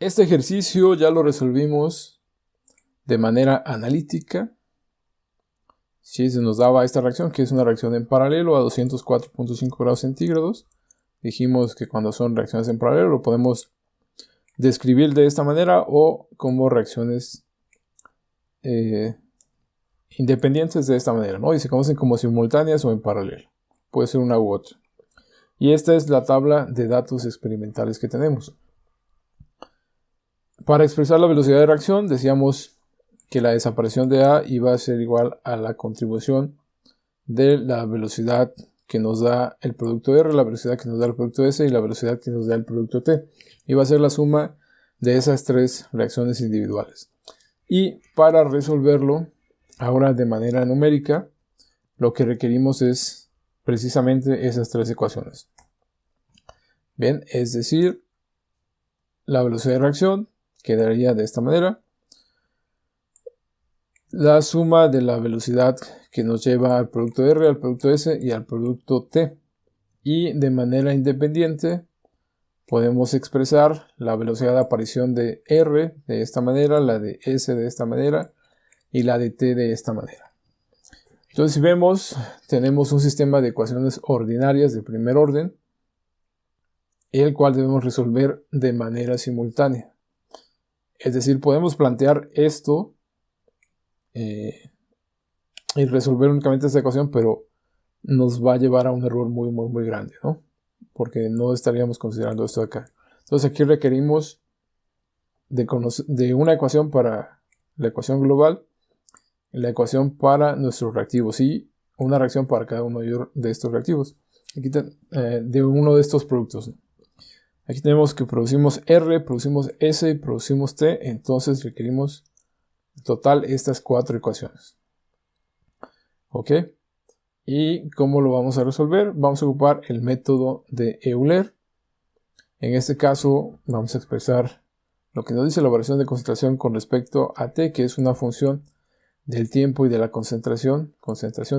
Este ejercicio ya lo resolvimos de manera analítica. Si se nos daba esta reacción, que es una reacción en paralelo a 204.5 grados centígrados, dijimos que cuando son reacciones en paralelo lo podemos describir de esta manera o como reacciones independientes de esta manera, ¿no? Y se conocen como simultáneas o en paralelo. Puede ser una u otra. Y esta es la tabla de datos experimentales que tenemos. Para expresar la velocidad de reacción, decíamos que la desaparición de A iba a ser igual a la contribución de la velocidad que nos da el producto R, la velocidad que nos da el producto S y la velocidad que nos da el producto T. Iba a ser la suma de esas tres reacciones individuales. Y para resolverlo, ahora de manera numérica, lo que requerimos es precisamente esas tres ecuaciones. Bien, es decir, la velocidad de reacción quedaría de esta manera. La suma de la velocidad que nos lleva al producto R, al producto S y al producto T. Y de manera independiente podemos expresar la velocidad de aparición de R de esta manera, la de S de esta manera y la de T de esta manera. Entonces, si vemos, tenemos un sistema de ecuaciones ordinarias de primer orden, el cual debemos resolver de manera simultánea. Es decir, podemos plantear esto y resolver únicamente esta ecuación, pero nos va a llevar a un error muy grande, ¿no? Porque no estaríamos considerando esto de acá. Entonces aquí requerimos de una ecuación para la ecuación global, la ecuación para nuestros reactivos y una reacción para cada uno de estos reactivos. Aquí de uno de estos productos. Aquí tenemos que producimos R, producimos S y producimos T, entonces requerimos en total estas cuatro ecuaciones. ¿Ok? ¿Y cómo lo vamos a resolver? Vamos a ocupar el método de Euler. En este caso vamos a expresar lo que nos dice la variación de concentración con respecto a T, que es una función del tiempo y de la concentración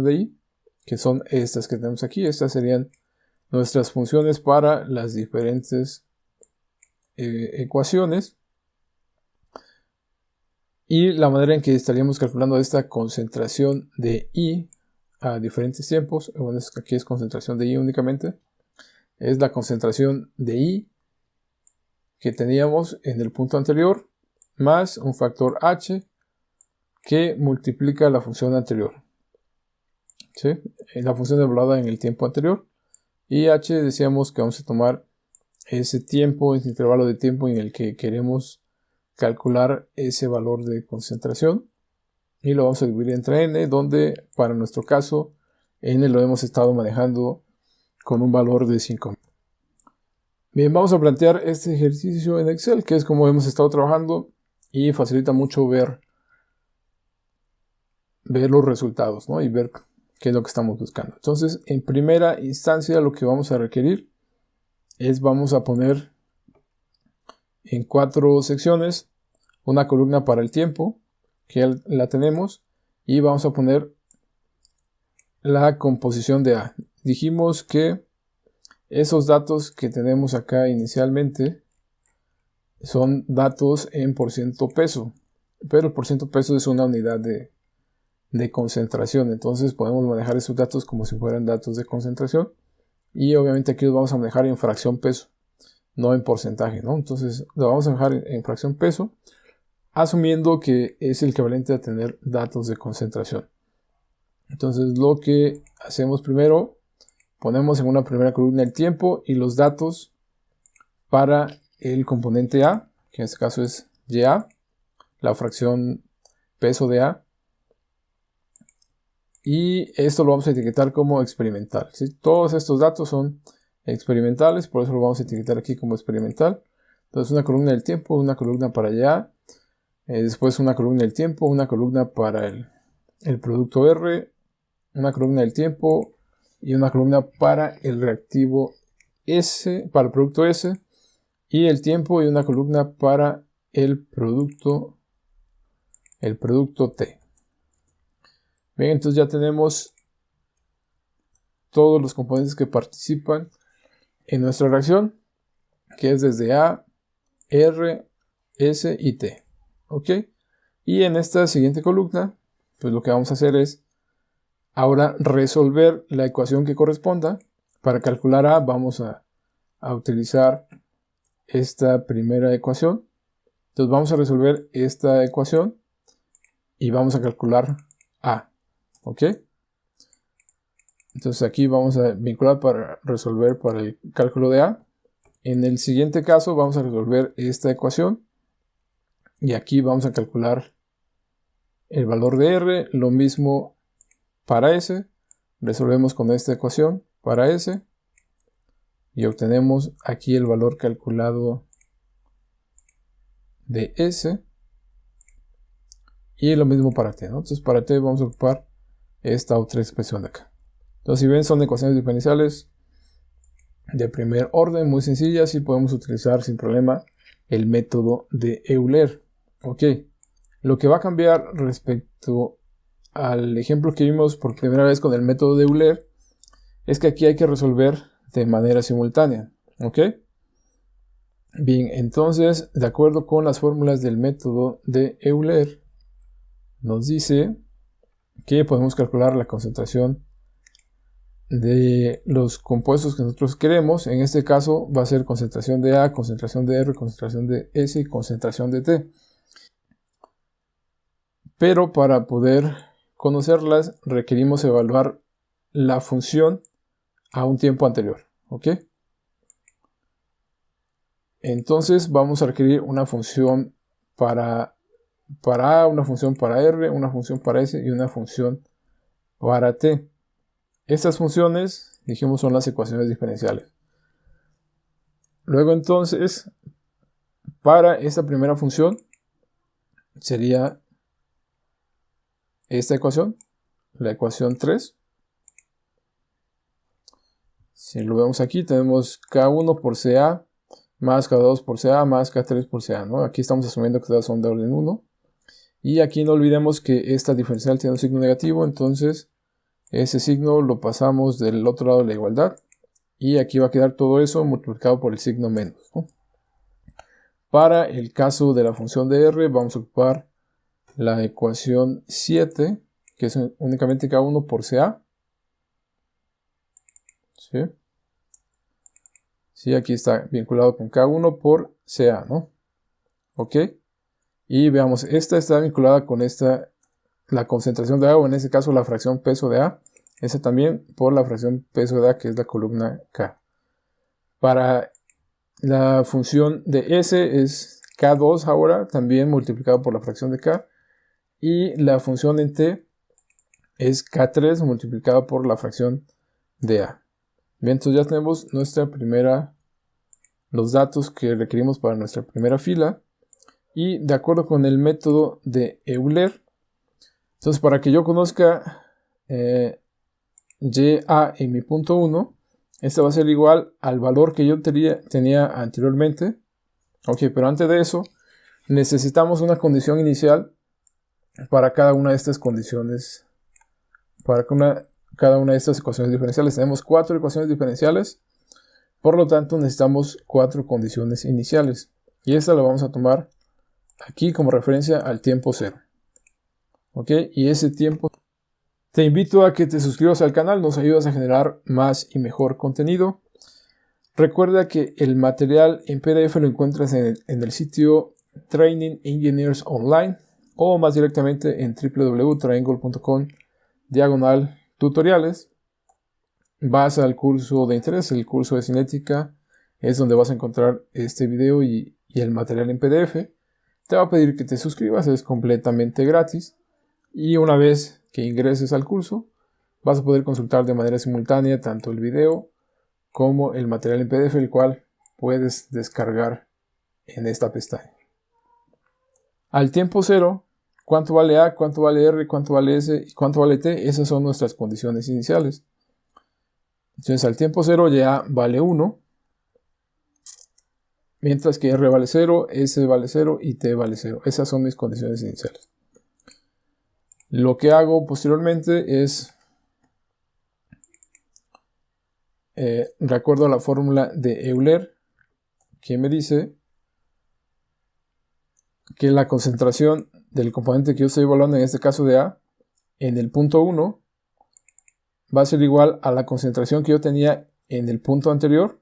de I, que son estas que tenemos aquí. Estas serían nuestras funciones para las diferentes ecuaciones. Y la manera en que estaríamos calculando esta concentración de I a diferentes tiempos, bueno, aquí es concentración de I únicamente, es la concentración de I que teníamos en el punto anterior, más un factor H que multiplica la función anterior. ¿Sí? La función evaluada en el tiempo anterior. Y H decíamos que vamos a tomar ese tiempo, ese intervalo de tiempo en el que queremos calcular ese valor de concentración. Y lo vamos a dividir entre n, donde para nuestro caso n lo hemos estado manejando con un valor de 5.000. Bien, vamos a plantear este ejercicio en Excel, que es como hemos estado trabajando y facilita mucho ver los resultados, ¿no? Y ver qué es lo que estamos buscando. Entonces, en primera instancia lo que vamos a requerir es, vamos a poner en 4 secciones una columna para el tiempo, que ya la tenemos, y vamos a poner la composición de A. Dijimos que esos datos que tenemos acá inicialmente son datos en porciento peso, pero el porciento peso es una unidad de concentración, entonces podemos manejar esos datos como si fueran datos de concentración, y obviamente aquí los vamos a manejar en fracción peso, no en porcentaje, ¿no? Entonces lo vamos a manejar en fracción peso, asumiendo que es el equivalente a tener datos de concentración. Entonces lo que hacemos primero, ponemos en una primera columna el tiempo y los datos para el componente A, que en este caso es YA, la fracción peso de A, y esto lo vamos a etiquetar como experimental, ¿sí? Todos estos datos son experimentales, por eso lo vamos a etiquetar aquí como experimental. Entonces una columna del tiempo, una columna para YA, después una columna del tiempo, una columna para el producto R, una columna del tiempo y una columna para el reactivo S, para el producto S, y el tiempo y una columna para el producto T. Bien, entonces ya tenemos todos los componentes que participan en nuestra reacción, que es desde A, R, S y T. ¿Ok? Y en esta siguiente columna, pues lo que vamos a hacer es ahora resolver la ecuación que corresponda. Para calcular A vamos a utilizar esta primera ecuación. Entonces vamos a resolver esta ecuación y vamos a calcular A. ¿Ok? Entonces aquí vamos a vincular para resolver para el cálculo de A. En el siguiente caso vamos a resolver esta ecuación y aquí vamos a calcular el valor de R. Lo mismo para S. Resolvemos con esta ecuación para S y obtenemos aquí el valor calculado de S. Y lo mismo para T, ¿no? Entonces para T vamos a ocupar esta otra expresión de acá. Entonces si ven, son ecuaciones diferenciales de primer orden, muy sencillas, y podemos utilizar sin problema el método de Euler. Ok, lo que va a cambiar respecto al ejemplo que vimos por primera vez con el método de Euler es que aquí hay que resolver de manera simultánea. Ok, bien, entonces de acuerdo con las fórmulas del método de Euler nos dice que podemos calcular la concentración de los compuestos que nosotros queremos. En este caso va a ser concentración de A, concentración de R, concentración de S y concentración de T. Pero para poder conocerlas requerimos evaluar la función a un tiempo anterior. ¿Ok? Entonces vamos a requerir una función para A, una función para R, una función para S y una función para T. Estas funciones, dijimos, son las ecuaciones diferenciales. Luego entonces, para esta primera función, sería esta ecuación, la ecuación 3. Si lo vemos aquí, tenemos K1 por CA más K2 por CA más K3 por CA, ¿no? Aquí estamos asumiendo que todas son de orden 1. Y aquí no olvidemos que esta diferencial tiene un signo negativo, entonces ese signo lo pasamos del otro lado de la igualdad. Y aquí va a quedar todo eso multiplicado por el signo menos, ¿no? Para el caso de la función de R vamos a ocupar la ecuación 7, que es únicamente K1 por CA. ¿Sí? Sí, aquí está vinculado con K1 por CA, ¿no? Ok. Y veamos, esta está vinculada con esta, la concentración de A, o en este caso la fracción peso de A. Esa también por la fracción peso de A, que es la columna K. Para la función de S es K2 ahora, también multiplicado por la fracción de K. Y la función en T es K3 multiplicado por la fracción de A. Bien, entonces ya tenemos los datos que requerimos para nuestra primera fila. Y de acuerdo con el método de Euler, entonces para que yo conozca YA en mi punto 1, este va a ser igual al valor que yo tenía anteriormente. Ok, pero antes de eso, necesitamos una condición inicial para cada una de estas condiciones, para cada una de estas ecuaciones diferenciales. Tenemos 4 ecuaciones diferenciales, por lo tanto necesitamos 4 condiciones iniciales. Y esta la vamos a tomar aquí como referencia al tiempo 0. Ok, y ese tiempo... Te invito a que te suscribas al canal, nos ayudas a generar más y mejor contenido. Recuerda que el material en PDF lo encuentras en el sitio Training Engineers Online o más directamente en www.triangle.com/tutoriales. Vas al curso de interés, el curso de cinética, es donde vas a encontrar este video y el material en PDF. Te va a pedir que te suscribas, es completamente gratis. Y una vez que ingreses al curso, vas a poder consultar de manera simultánea tanto el video como el material en PDF, el cual puedes descargar en esta pestaña. Al tiempo 0, ¿cuánto vale A, cuánto vale R, cuánto vale S y cuánto vale T? Esas son nuestras condiciones iniciales. Entonces al tiempo 0 ya vale 1, mientras que R vale 0, S vale 0 y T vale 0. Esas son mis condiciones iniciales. Lo que hago posteriormente es, de acuerdo a la fórmula de Euler, que me dice que la concentración del componente que yo estoy evaluando, en este caso de A, en el punto 1 va a ser igual a la concentración que yo tenía en el punto anterior.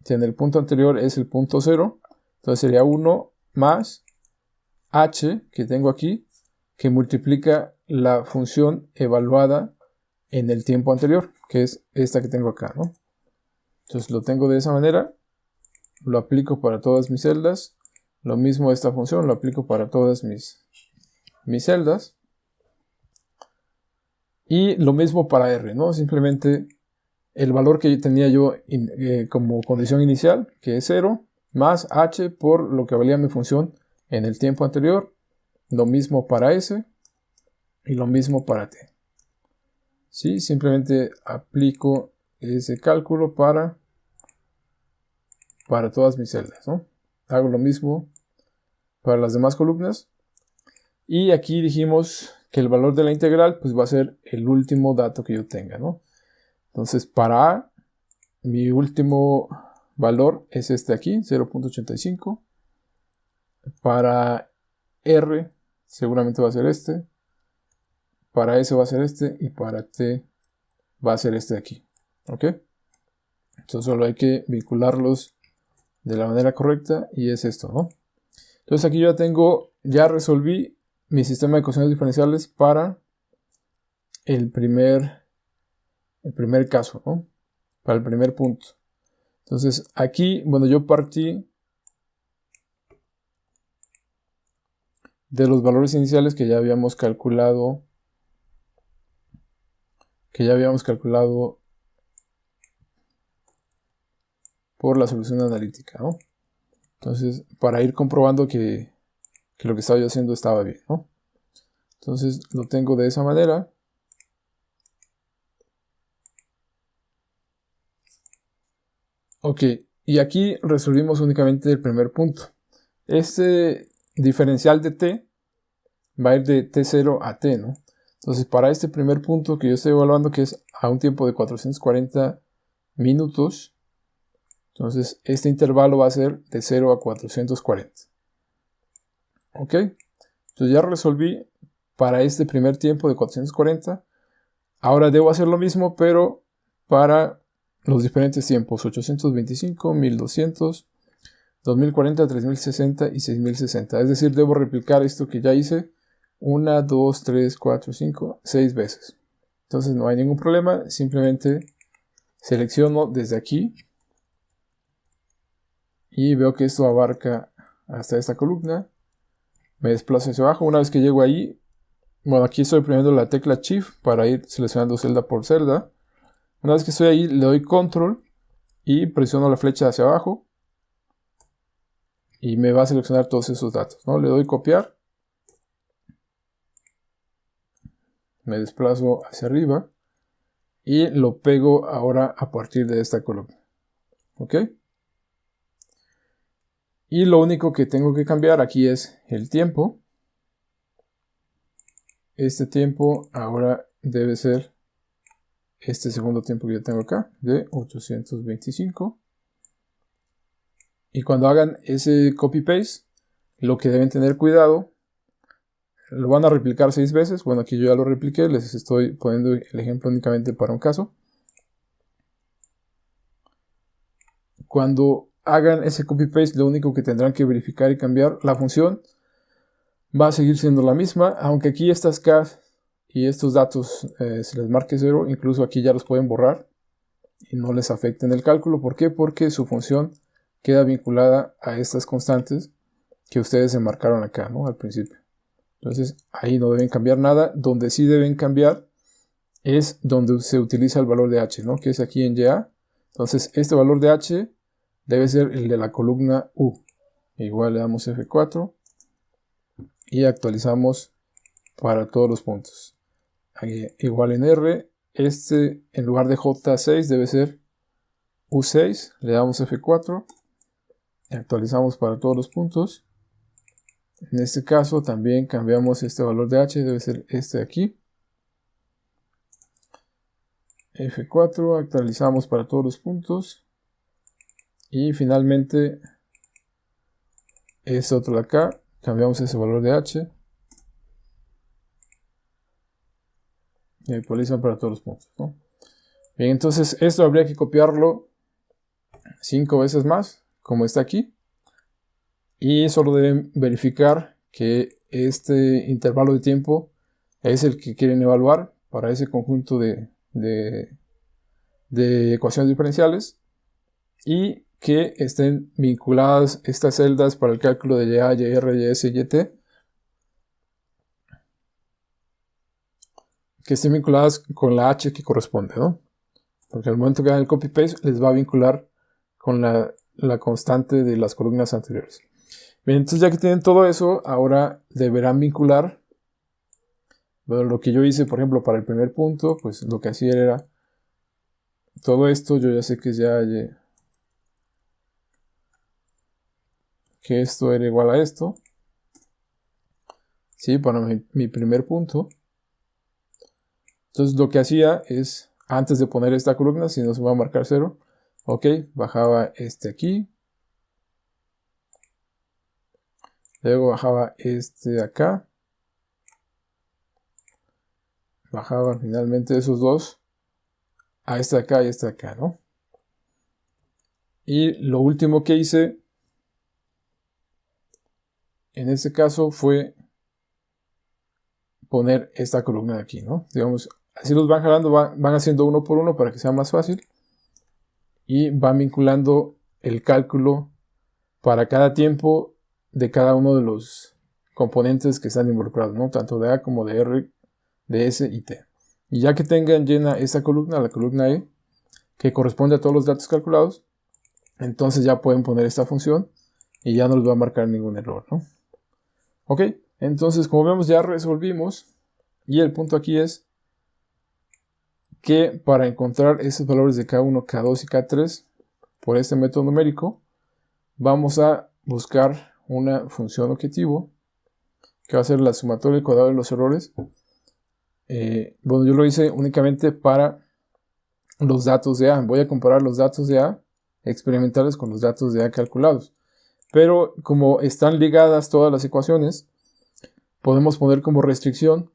Si en el punto anterior es el punto 0, entonces sería 1 más h que tengo aquí, que multiplica la función evaluada en el tiempo anterior, que es esta que tengo acá, ¿no? Entonces lo tengo de esa manera, lo aplico para todas mis celdas, lo mismo esta función, lo aplico para todas mis celdas, y lo mismo para R, ¿no? Simplemente el valor que tenía yo como condición inicial, que es 0, más h por lo que valía mi función en el tiempo anterior, lo mismo para S y lo mismo para T. ¿Sí? Simplemente aplico ese cálculo para todas mis celdas, ¿no? Hago lo mismo para las demás columnas. Y aquí dijimos que el valor de la integral pues va a ser el último dato que yo tenga, ¿no? Entonces para A, mi último valor es este aquí, 0.85. Para R seguramente va a ser este. Para S va a ser este. Y para T va a ser este de aquí. ¿Ok? Entonces solo hay que vincularlos de la manera correcta. Y es esto, ¿no? Entonces aquí ya resolví mi sistema de ecuaciones diferenciales para el primer caso, ¿no? Para el primer punto. Entonces aquí, bueno, yo partí de los valores iniciales que ya habíamos calculado. Por la solución analítica, ¿no? Entonces, para ir comprobando que lo que estaba yo haciendo estaba bien, ¿no? Entonces, lo tengo de esa manera. Ok, y aquí resolvimos únicamente el primer punto. Este diferencial de t va a ir de t0 a t, ¿no? Entonces, para este primer punto que yo estoy evaluando, que es a un tiempo de 440 minutos, entonces este intervalo va a ser de 0 a 440. Ok, entonces ya resolví para este primer tiempo de 440. Ahora debo hacer lo mismo, pero para los diferentes tiempos: 825, 1200, 2040, 3060 y 6060. Es decir, debo replicar esto que ya hice 1, 2, 3, 4, 5, 6 veces. Entonces no hay ningún problema, simplemente selecciono desde aquí y veo que esto abarca hasta esta columna. Me desplazo hacia abajo. Una vez que llego ahí, bueno, aquí estoy oprimiendo la tecla Shift para ir seleccionando celda por celda. Una vez que estoy ahí, le doy Control y presiono la flecha hacia abajo y me va a seleccionar todos esos datos, ¿no? Le doy copiar, me desplazo hacia arriba y lo pego ahora a partir de esta columna. ¿Ok? Y lo único que tengo que cambiar aquí es el tiempo. Este tiempo ahora debe ser este segundo tiempo que yo tengo acá, de 825. Y cuando hagan ese copy-paste, lo que deben tener cuidado, lo van a replicar 6 veces. Bueno, aquí yo ya lo repliqué, les estoy poniendo el ejemplo únicamente para un caso. Cuando hagan ese copy-paste, lo único que tendrán que verificar y cambiar, la función va a seguir siendo la misma, aunque aquí estas K y estos datos se les marque 0, incluso aquí ya los pueden borrar y no les afecten el cálculo. ¿Por qué? Porque su función queda vinculada a estas constantes que ustedes se marcaron acá, ¿no? Al principio. Entonces ahí no deben cambiar nada. Donde sí deben cambiar es donde se utiliza el valor de h, ¿no? Que es aquí en YA. Entonces este valor de h debe ser el de la columna U. Igual le damos F4 y actualizamos para todos los puntos. Aquí, igual en R, este en lugar de J6 debe ser U6. Le damos F4 y actualizamos para todos los puntos. En este caso también cambiamos este valor de h, debe ser este de aquí. F4, actualizamos para todos los puntos. Y finalmente este otro de acá, cambiamos ese valor de h y actualizan para todos los puntos, ¿no? Bien, entonces esto habría que copiarlo 5 veces más, como está aquí, y solo deben verificar que este intervalo de tiempo es el que quieren evaluar para ese conjunto de ecuaciones diferenciales, y que estén vinculadas estas celdas para el cálculo de YA, YR, YS y YT, que estén vinculadas con la H que corresponde, ¿no? Porque al momento que hagan el copy-paste les va a vincular con la constante de las columnas anteriores. Bien, entonces ya que tienen todo eso, ahora deberán vincular. Bueno, lo que yo hice, por ejemplo, para el primer punto, pues lo que hacía era todo esto, yo ya sé que que esto era igual a esto. Sí, para mi primer punto. Entonces lo que hacía es, antes de poner esta columna, si no se va a marcar 0, ok, bajaba este aquí. Luego bajaba este de acá. Bajaba finalmente esos dos a este de acá y este de acá, ¿no? Y lo último que hice en este caso fue poner esta columna de aquí, ¿no? Digamos, así los van jalando, van haciendo uno por uno para que sea más fácil. Y van vinculando el cálculo para cada tiempo de cada uno de los componentes que están involucrados, ¿no? Tanto de A como de R, de S y T. Y ya que tengan llena esta columna, la columna E, que corresponde a todos los datos calculados, entonces ya pueden poner esta función y ya no les va a marcar ningún error, ¿no? Ok, entonces como vemos ya resolvimos, y el punto aquí es que para encontrar esos valores de K1, K2 y K3 por este método numérico, vamos a buscar una función objetivo que va a ser la sumatoria del cuadrado de los errores. Bueno, yo lo hice únicamente para los datos de A. Voy a comparar los datos de A experimentales con los datos de A calculados. Pero como están ligadas todas las ecuaciones, podemos poner como restricción,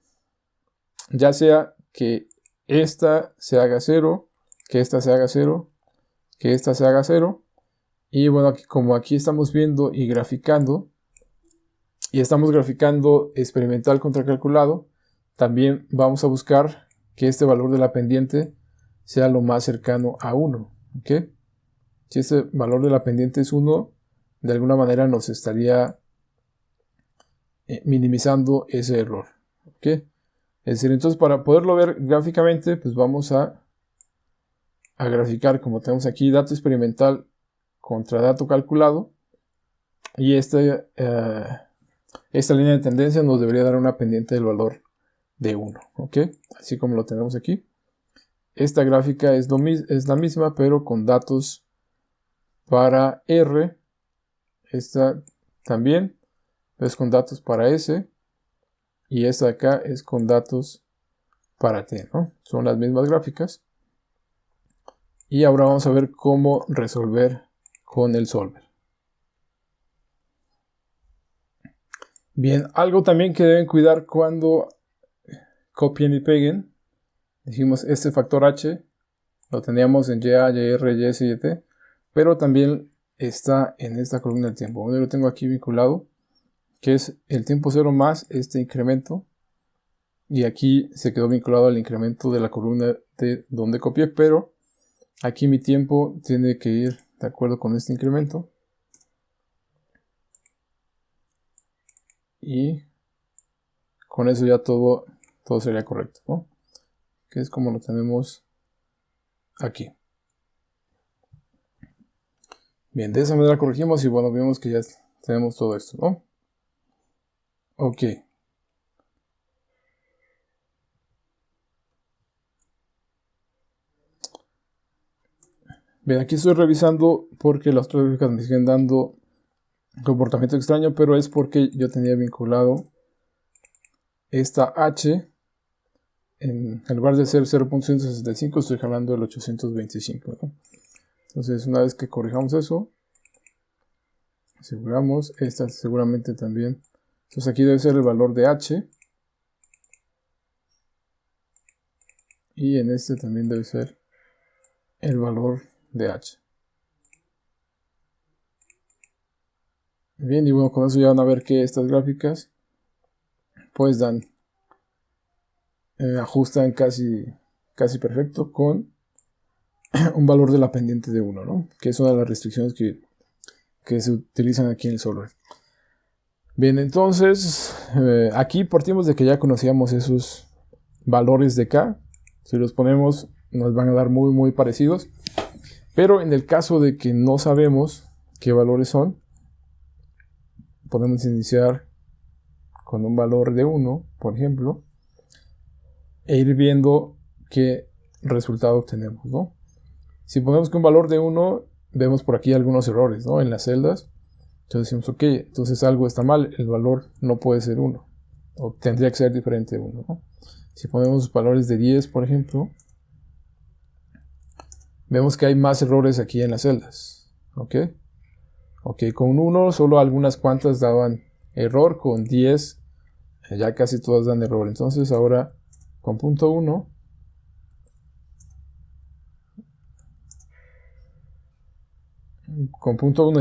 ya sea que esta se haga 0, que esta se haga 0, que esta se haga 0. Y bueno, como aquí estamos viendo y graficando, y estamos graficando experimental contra calculado, también vamos a buscar que este valor de la pendiente sea lo más cercano a 1. ¿Okay? Si este valor de la pendiente es 1, de alguna manera nos estaría minimizando ese error. ¿Okay? Es decir, entonces para poderlo ver gráficamente, pues vamos a graficar, como tenemos aquí, dato experimental contra dato calculado, y esta línea de tendencia nos debería dar una pendiente del valor de 1, ¿ok? Así como lo tenemos aquí. Esta gráfica es la misma, pero con datos para R. Esta también es con datos para S, y esta de acá es con datos para T, ¿no? Son las mismas gráficas. Y ahora vamos a ver cómo resolver con el solver. Bien, algo también que deben cuidar cuando copien y peguen. Dijimos, este factor h lo teníamos en YA, YR, YS y YT, pero también está en esta columna del tiempo. Bueno, yo lo tengo aquí vinculado, que es el tiempo 0 más este incremento. Y aquí se quedó vinculado al incremento de la columna de donde copié, pero aquí mi tiempo tiene que ir de acuerdo con este incremento. Y con eso ya todo sería correcto, ¿no? Que es como lo tenemos aquí. Bien, de esa manera corregimos y bueno, vemos que ya tenemos todo esto, ¿no? Ok. Bien, aquí estoy revisando porque las otras gráficas me siguen dando comportamiento extraño, pero es porque yo tenía vinculado esta h. En lugar de ser 0.165, estoy jalando el 825, ¿no? Entonces, una vez que corrijamos eso, aseguramos, esta seguramente también Entonces aquí debe ser el valor de h. Y en este también debe ser el valor de h. Bien, y bueno, con eso ya van a ver que estas gráficas pues dan, ajustan casi perfecto con un valor de la pendiente de 1, ¿no? Que es una de las restricciones que se utilizan aquí en el Solver. Bien, entonces aquí partimos de que ya conocíamos esos valores de K. Si los ponemos nos van a dar muy parecidos. Pero en el caso de que no sabemos qué valores son, podemos iniciar con un valor de 1, por ejemplo, e ir viendo qué resultado obtenemos, ¿no? Si ponemos que un valor de 1, vemos por aquí algunos errores, ¿no? En las celdas. Entonces decimos, ok, entonces algo está mal, el valor no puede ser 1, o tendría que ser diferente de 1, ¿no? Si ponemos valores de 10, por ejemplo, vemos que hay más errores aquí en las celdas, ¿ok? Ok, con 1 solo algunas cuantas daban error, con 10 ya casi todas dan error. Entonces ahora con punto 1,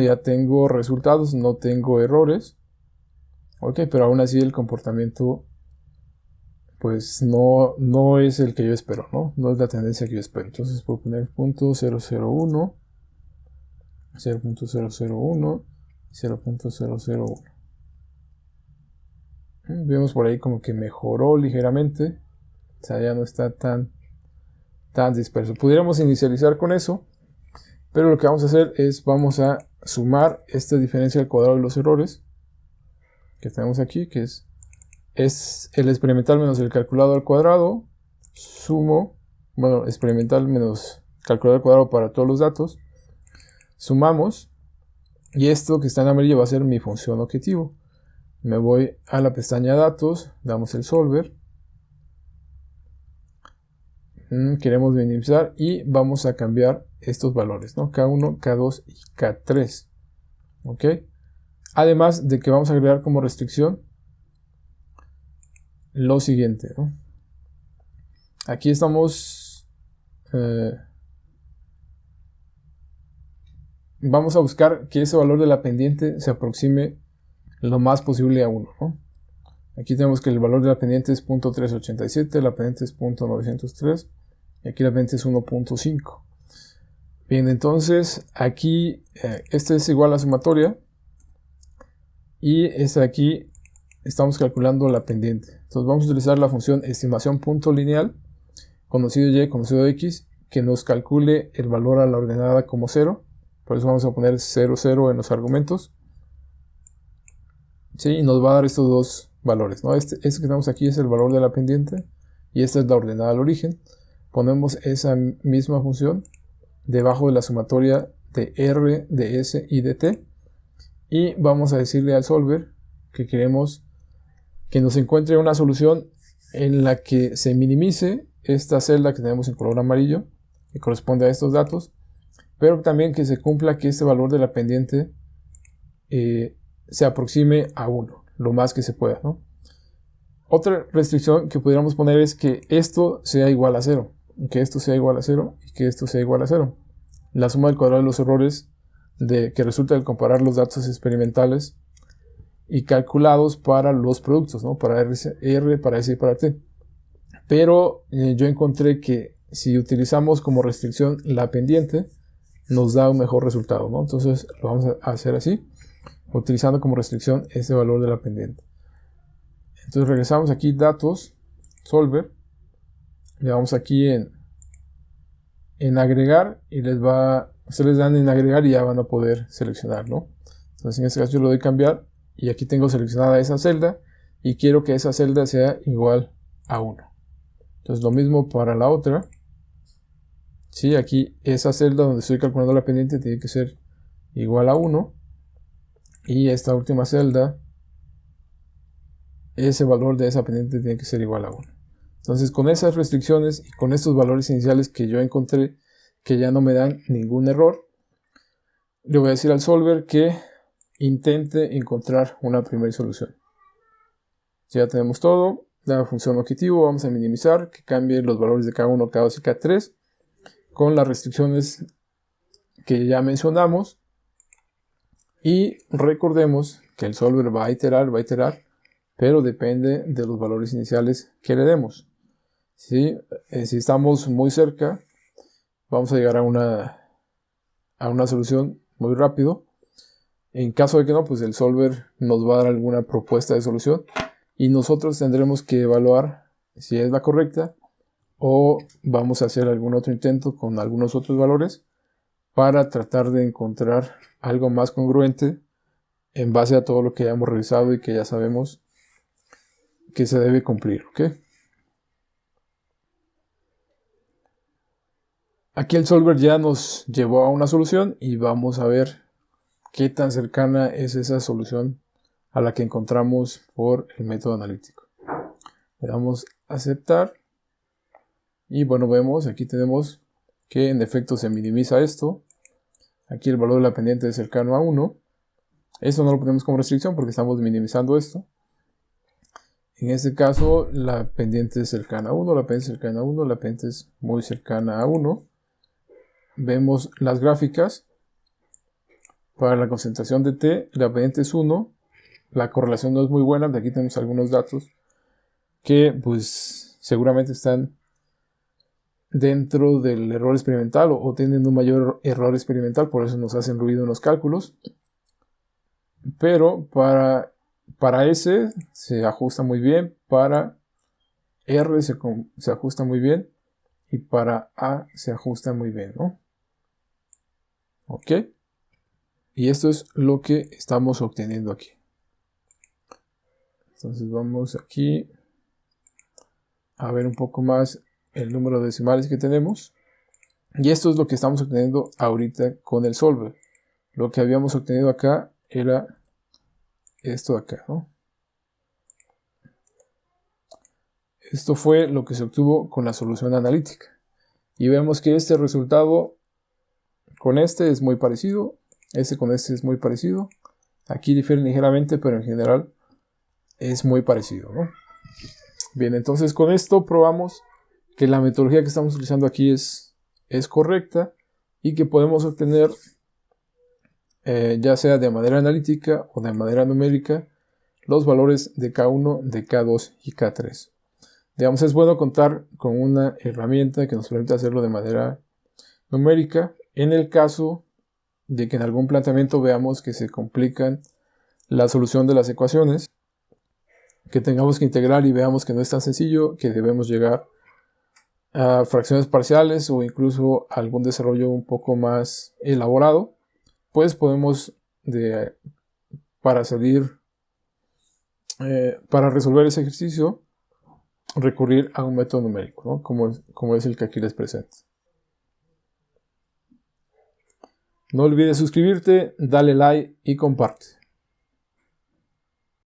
ya tengo resultados, no tengo errores. Ok, pero aún así el comportamiento pues no es el que yo espero, ¿no? No es la tendencia que yo espero. Entonces puedo poner punto 001, 0.001, 0.001. Vemos por ahí como que mejoró ligeramente. O sea, ya no está tan disperso. Pudiéramos inicializar con eso, pero lo que vamos a hacer es vamos a sumar esta diferencia al cuadrado de los errores que tenemos aquí, que es el experimental menos el calculado al cuadrado. Sumo, bueno, experimental menos calculado al cuadrado para todos los datos. Sumamos, y esto que está en amarillo va a ser mi función objetivo. Me voy a la pestaña datos, damos el solver. Queremos minimizar y vamos a cambiar estos valores, ¿no? K1, K2 y K3. ¿Ok? Además de que vamos a agregar como restricción lo siguiente, ¿no? Aquí estamos... vamos a buscar que ese valor de la pendiente se aproxime lo más posible a 1, ¿no? Aquí tenemos que el valor de la pendiente es 0.387, la pendiente es 0.903 y aquí la pendiente es 1.5. Bien, entonces aquí este es igual a sumatoria y este de aquí estamos calculando la pendiente. Entonces vamos a utilizar la función estimación punto lineal, conocido y, conocido x, que nos calcule el valor a la ordenada como 0. Por eso vamos a poner 0, 0 en los argumentos. ¿Sí? Y nos va a dar estos dos valores, ¿no? Este que tenemos aquí es el valor de la pendiente y esta es la ordenada al origen. Ponemos esa misma función debajo de la sumatoria de R, de S y de T. Y vamos a decirle al solver que queremos que nos encuentre una solución en la que se minimice esta celda que tenemos en color amarillo, que corresponde a estos datos, pero también que se cumpla que este valor de la pendiente se aproxime a 1, lo más que se pueda, ¿no? Otra restricción que pudiéramos poner es que esto sea igual a 0, que esto sea igual a 0 y que esto sea igual a 0. La suma del cuadrado de los errores que resulta al comparar los datos experimentales y calculados para los productos, ¿no? Para R, para S y para T. Pero yo encontré que si utilizamos como restricción la pendiente, nos da un mejor resultado, ¿no? Entonces lo vamos a hacer así, utilizando como restricción ese valor de la pendiente. Entonces regresamos aquí, datos, solver, le damos aquí en agregar y ustedes dan en agregar y ya van a poder seleccionar, ¿no? Entonces en este caso yo le doy cambiar y aquí tengo seleccionada esa celda y quiero que esa celda sea igual a 1. Entonces lo mismo para la otra. Sí, aquí esa celda donde estoy calculando la pendiente tiene que ser igual a 1 y esta última celda, ese valor de esa pendiente tiene que ser igual a 1. Entonces con esas restricciones y con estos valores iniciales que yo encontré que ya no me dan ningún error, le voy a decir al solver que intente encontrar una primera solución. Ya tenemos todo. La función objetivo vamos a minimizar, que cambie los valores de K1, K2 y K3 con las restricciones que ya mencionamos. Y recordemos que el solver va a iterar, pero depende de los valores iniciales que le demos. Si estamos muy cerca, vamos a llegar a una solución muy rápido. En caso de que no, pues el solver nos va a dar alguna propuesta de solución y nosotros tendremos que evaluar si es la correcta o vamos a hacer algún otro intento con algunos otros valores para tratar de encontrar algo más congruente en base a todo lo que ya hemos revisado y que ya sabemos que se debe cumplir, ¿ok? Aquí el solver ya nos llevó a una solución y vamos a ver qué tan cercana es esa solución a la que encontramos por el método analítico. Le damos a aceptar y bueno, vemos, aquí tenemos que en efecto se minimiza esto. Aquí el valor de la pendiente es cercano a 1. Esto no lo ponemos como restricción porque estamos minimizando esto. En este caso la pendiente es cercana a 1, la pendiente es cercana a 1, la pendiente es muy cercana a 1. Vemos las gráficas. Para la concentración de T, la pendiente es 1. La correlación no es muy buena. De aquí tenemos algunos datos que pues seguramente están dentro del error experimental o tienen un mayor error experimental, por eso nos hacen ruido en los cálculos. Pero para S se ajusta muy bien, para R se ajusta muy bien y para A se ajusta muy bien, ¿no? Ok. Y esto es lo que estamos obteniendo aquí. Entonces vamos aquí a ver un poco más el número de decimales que tenemos. Y esto es lo que estamos obteniendo ahorita con el solver. Lo que habíamos obtenido acá era esto de acá, ¿no? Esto fue lo que se obtuvo con la solución analítica. Y vemos que este resultado con este es muy parecido. Este con este es muy parecido. Aquí difiere ligeramente, pero en general es muy parecido, ¿no? Bien, entonces con esto probamos que la metodología que estamos utilizando aquí es correcta y que podemos obtener, ya sea de manera analítica o de manera numérica, los valores de K1, de K2 y K3. Digamos, es bueno contar con una herramienta que nos permita hacerlo de manera numérica en el caso de que en algún planteamiento veamos que se complican la solución de las ecuaciones, que tengamos que integrar y veamos que no es tan sencillo, que debemos llegar a fracciones parciales o incluso a algún desarrollo un poco más elaborado, pues podemos para resolver ese ejercicio recurrir a un método numérico, ¿no? como es el que aquí les presento. No olvides suscribirte, dale like y comparte.